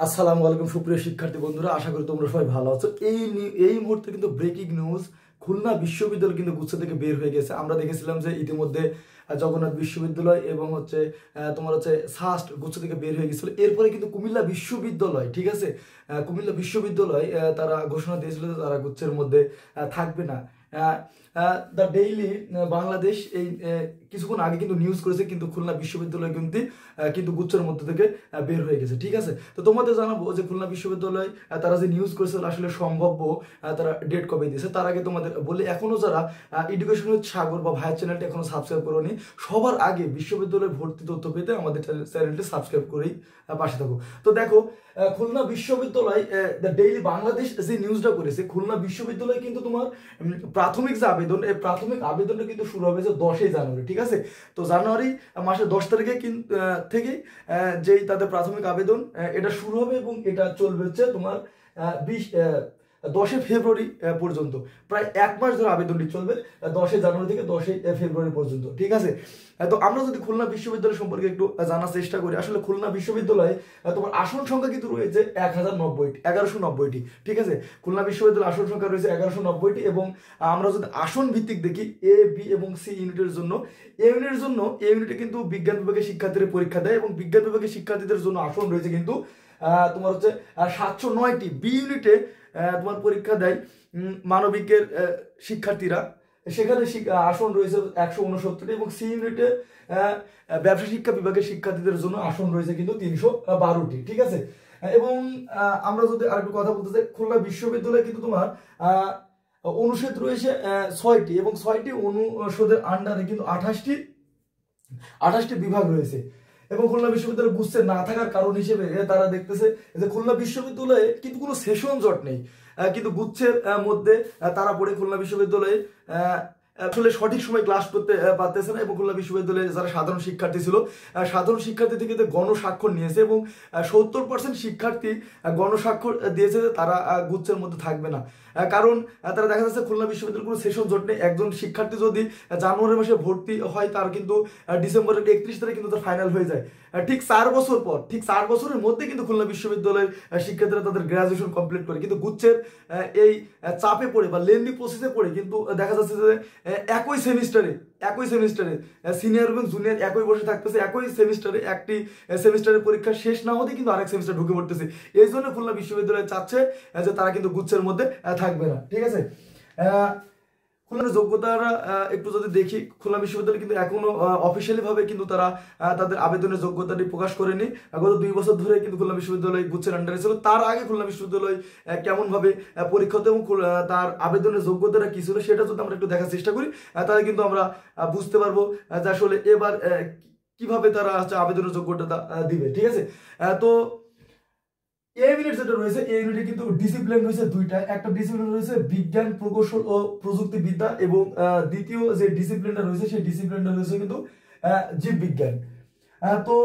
আসসালামু আলাইকুম সুপ্রিয় শিক্ষার্থী বন্ধুরা, আশা করি তোমরা সবাই ভালো আছো। এই মুহূর্তে কিন্তু ব্রেকিং নিউজ, খুলনা বিশ্ববিদ্যালয় কিন্তু গুচ্ছ থেকে বের হয়ে গেছে। আমরা দেখেছিলাম যে ইতিমধ্যে জগন্নাথ বিশ্ববিদ্যালয় এবং তোমার সাস্ট গুচ্ছ থেকে বের হয়ে গেছিল। এরপরে কিন্তু কুমিল্লা বিশ্ববিদ্যালয়, ঠিক আছে, কুমিল্লা বিশ্ববিদ্যালয় তারা ঘোষণা দিয়েছিল যে তারা গুচ্ছের মধ্যে থাকবে না। দ্য ডেইলি বাংলাদেশ এই কিছুক্ষণ আগে কিন্তু নিউজ করেছে কিন্তু খুলনা বিশ্ববিদ্যালয় কিন্তু গুচ্ছের মধ্যে থেকে বের হয়ে গেছে, ঠিক আছে। তো তোমাদের জানাবো যে খুলনা বিশ্ববিদ্যালয় তারা যে নিউজ করেছিল আসলে সম্ভাব্য তারা ডেট কবে দিয়েছে। তার আগে তোমাদের বলি, এখনো যারা এডুকেশন উইথ সাগর বা ভাইয়ের চ্যানেলটি এখনো সাবস্ক্রাইব করোনি, সবার আগে বিশ্ববিদ্যালয় ভর্তি তথ্য পেতে আমাদের চ্যানেলটি সাবস্ক্রাইব করেই পাশে থাকো। তো দেখো, খুলনা বিশ্ববিদ্যালয় দ্য ডেইলি বাংলাদেশ যে নিউজটা করেছে, খুলনা বিশ্ববিদ্যালয় কিন্তু তোমার প্রাথমিক যে আবেদন, এই প্রাথমিক আবেদনটা কিন্তু শুরু হবে যে 10ই জানুয়ারি, ঠিক আছে। তো জানুয়ারি মাসের 10 তারিখে থেকে যেই তাদের প্রাথমিক আবেদন এটা শুরু হবে এবং এটা চলবে হচ্ছে তোমার 10 ফেব্রুয়ারি পর্যন্ত। প্রায় এক মাস ধরে আবেদনটি চলবে, 10 জানুয়ারি থেকে 10 ফেব্রুয়ারি পর্যন্ত, ঠিক আছে। তো আমরা যদি খুলনা বিশ্ববিদ্যালয় সম্পর্কে একটু জানার চেষ্টা করি, আসলে খুলনা বিশ্ববিদ্যালয়ে তোমার আসন সংখ্যা কিন্তু রয়েছে 1190টি, ঠিক আছে। খুলনা বিশ্ববিদ্যালয়ের আসন সংখ্যা রয়েছে 1190টি এবং আমরা যদি আসন ভিত্তিক দেখি, এ বি এবং সি ইউনিটের জন্য, এ ইউনিটে কিন্তু বিজ্ঞান বিভাগের শিক্ষার্থীরা পরীক্ষা দেয় এবং বিজ্ঞান বিভাগের শিক্ষার্থীদের জন্য আসন রয়েছে কিন্তু তোমার 709টি। বি ইউনিটে তোমার পরীক্ষা দেয় মানবিকের শিক্ষার্থীরা, সেখানে আসন রয়েছে 169টি এবং সি ইউনিটে ব্যবসা শিক্ষা বিভাগের শিক্ষার্থীদের জন্য আসন রয়েছে কিন্তু 312টি, ঠিক আছে। এবং আমরা যদি আরেকটু কথা বলতে চাই, খুলনা বিশ্ববিদ্যালয়ে কিন্তু তোমার অনুষদ রয়েছে 6টি এবং 6টি অনুষদের আন্ডারে কিন্তু 28টি বিভাগ রয়েছে। এবং খুলনা বিশ্ববিদ্যালয় গুচ্ছে না থাকার কারণ হিসেবে তারা দেখতেছে যে খুলনা বিশ্ববিদ্যালয়ে কিন্তু কোনো সেশন জট নেই, কিন্তু গুচ্ছের মধ্যে তারা পড়ে খুলনা বিশ্ববিদ্যালয়ে আসলে সঠিক সময় ক্লাস করতে পারতেছে না এবং খুলনা বিশ্ববিদ্যালয়ে যারা সাধারণ শিক্ষার্থী ছিল, সাধারণ শিক্ষার্থী থেকে গণস্বাক্ষর নিয়েছে এবং 70% শিক্ষার্থী গণস্বাক্ষর দিয়েছে যে তারা গুচ্ছের মধ্যে থাকবে না। কারণ তারা দেখা যাচ্ছে খুলনা বিশ্ববিদ্যালয়ের কোনো সেশন জট নেই। একজন শিক্ষার্থী যদি জানুয়ারি মাসে ভর্তি হয়, তার কিন্তু ডিসেম্বরের 31 তারিখে কিন্তু তার ফাইনাল হয়ে যায়। ঠিক 4 বছর পর, ঠিক 4 বছরের মধ্যে কিন্তু খুলনা বিশ্ববিদ্যালয়ের শিক্ষার্থীরা তাদের গ্রাজুয়েশন কমপ্লিট করে। কিন্তু গুচ্ছের এই চাপে পড়ে বা লেন্দি প্রসেসে পড়ে কিন্তু দেখা যাচ্ছে যে একই সেমিস্টারে সিনিয়র এবং জুনিয়র একই বসে থাকতেছে, একই সেমিস্টারে একটি সেমিস্টারের পরীক্ষা শেষ না হতে কিন্তু আরেক সেমিস্টার ঢুকে পড়তেছে। এই জন্য খুলনা বিশ্ববিদ্যালয় চাচ্ছে যে তারা কিন্তু গুচ্ছের মধ্যে থাকবে না, ঠিক আছে। খুলনার যোগ্যতারা একটু যদি দেখি, খুলনা বিশ্ববিদ্যালয় কিন্তু এখনো অফিসিয়ালি ভাবে কিন্তু তারা তাদের আবেদনের যোগ্যতাটি প্রকাশ করেনি। গত 2 বছর ধরে কিন্তু খুলনা বিশ্ববিদ্যালয় গুচ্ছের আন্ডারে ছিল। তার আগে খুলনা বিশ্ববিদ্যালয় কেমন ভাবে পরীক্ষা হতো এবং তার আবেদনের যোগ্যতাটা কি ছিল সেটা যদি আমরা একটু দেখার চেষ্টা করি, তাহলে কিন্তু আমরা বুঝতে পারবো যে আসলে এবার কিভাবে তারা আবেদনের যোগ্যতা দিবে, ঠিক আছে। তো এ ইউনিট যেটা রয়েছে, এই ইউনিটে কিন্তু ডিসিপ্লিন রয়েছে দুইটা। একটা ডিসিপ্লিন রয়েছে বিজ্ঞান প্রকৌশল ও প্রযুক্তিবিদ্যা এবং দ্বিতীয় যে ডিসিপ্লিনটা রয়েছে সেই ডিসিপ্লিনটা রয়েছে কিন্তু জীববিজ্ঞান। তো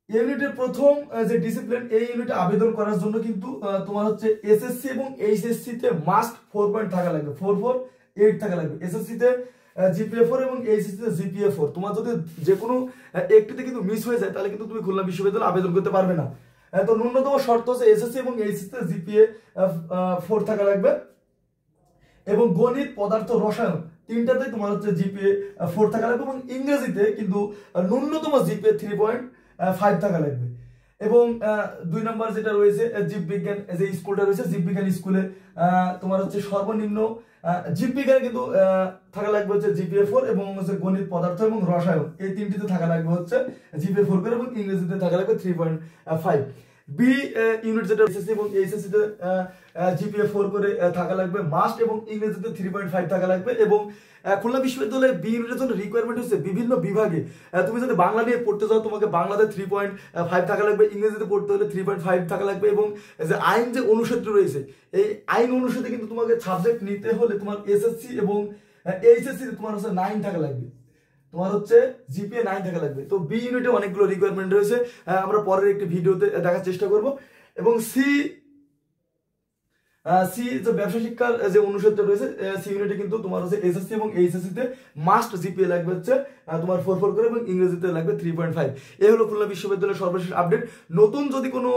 ইউনিটের প্রথম যে ডিসিপ্লিন, এই ইউনিটে আবেদন করার জন্য কিন্তু তোমার এসএসসি এবং এইচএসসি তে মাস্ট 4 পয়েন্ট থাকা লাগবে, 448 থাকা লাগবে। এসএসসি তে জিপিএ 4 এবং এইচএসসি তে জিপিএ 4। তোমার যদি যে কোনো একটিতে কিন্তু মিস হয়ে যায় তাহলে কিন্তু তুমি খুলনা বিশ্ববিদ্যালয়ে আবেদন করতে পারবে না। তো ন্যূনতম শর্ত হচ্ছে এসএসসি এবং এইচএসসি তে জিপিএ 4 থাকা লাগবে এবং গণিত, পদার্থ, রসায়ন তিনটাতেই তোমার জিপিএ 4 থাকা লাগবে এবং ইংরেজিতে কিন্তু ন্যূনতম জিপিএ 3.5 থাকা লাগবে। এবং 2 নম্বর যেটা রয়েছে জীববিজ্ঞান, যে স্কুলটা রয়েছে জীববিজ্ঞান স্কুলে তোমার সর্বনিম্ন জীববিজ্ঞানে কিন্তু থাকা লাগবে জিপিএ 4 এবং গণিত, পদার্থ এবং রসায়ন এই তিনটিতে থাকা লাগবে জিপিএ 4 করে এবং ইংরেজিতে থাকা লাগবে 3.5। বি ইউনিট যেটা এসএসসি এবং এইচএসসি তে জিপিএ 4 করে থাকা লাগবে মাস্ট এবং ইংরেজিতে 3.5 থাকা লাগবে। এবং খুলনা বিশ্ববিদ্যালয়ের বি ইউনিটের জন্য রিকোয়ারমেন্ট হচ্ছে বিভিন্ন বিভাগে তুমি যদি বাংলা নিয়ে পড়তে চাও তোমাকে বাংলাতে 3.5 থাকা লাগবে, ইংরেজিতে পড়তে হলে 3.5 থাকা লাগবে। এবং যে আইন যে অনুষদটি রয়েছে, এই আইন অনুষদে কিন্তু তোমাকে সাবজেক্ট নিতে হলে তোমার এসএসসি এবং এইচএসসি তোমার 9 থাকা লাগবে, তোমার জিপিএ 9 থাকা লাগবে। তো বি ইউনিটে অনেকগুলো রিকোয়ারমেন্ট রয়েছে, আমরা পরের একটি ভিডিওতে দেখার চেষ্টা করব। এবং সি সি যে ব্যবসা শিক্ষার যে অনুষদটা রয়েছে সি ইউনিটে কিন্তু তোমার হচ্ছে এসএসসি এবং এইচএসসি তে মাস্ট জিপিএ লাগবে হচ্ছে তোমার 4 করে এবং ইংরেজিতে লাগবে 3.5। এই হলো খুলনা বিশ্ববিদ্যালয়ের সর্বশেষ আপডেট। নতুন যদি কোনো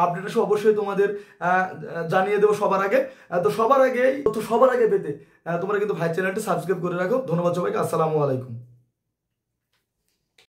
আপডেট আসে অবশ্যই তোমাদের জানিয়ে দেবো সবার আগে। তো সবার আগে পেতে তোমরা কিন্তু ভাই চ্যানেলটি সাবস্ক্রাইব করে রাখো। ধন্যবাদ সবাইকে, আসসালামু আলাইকুম।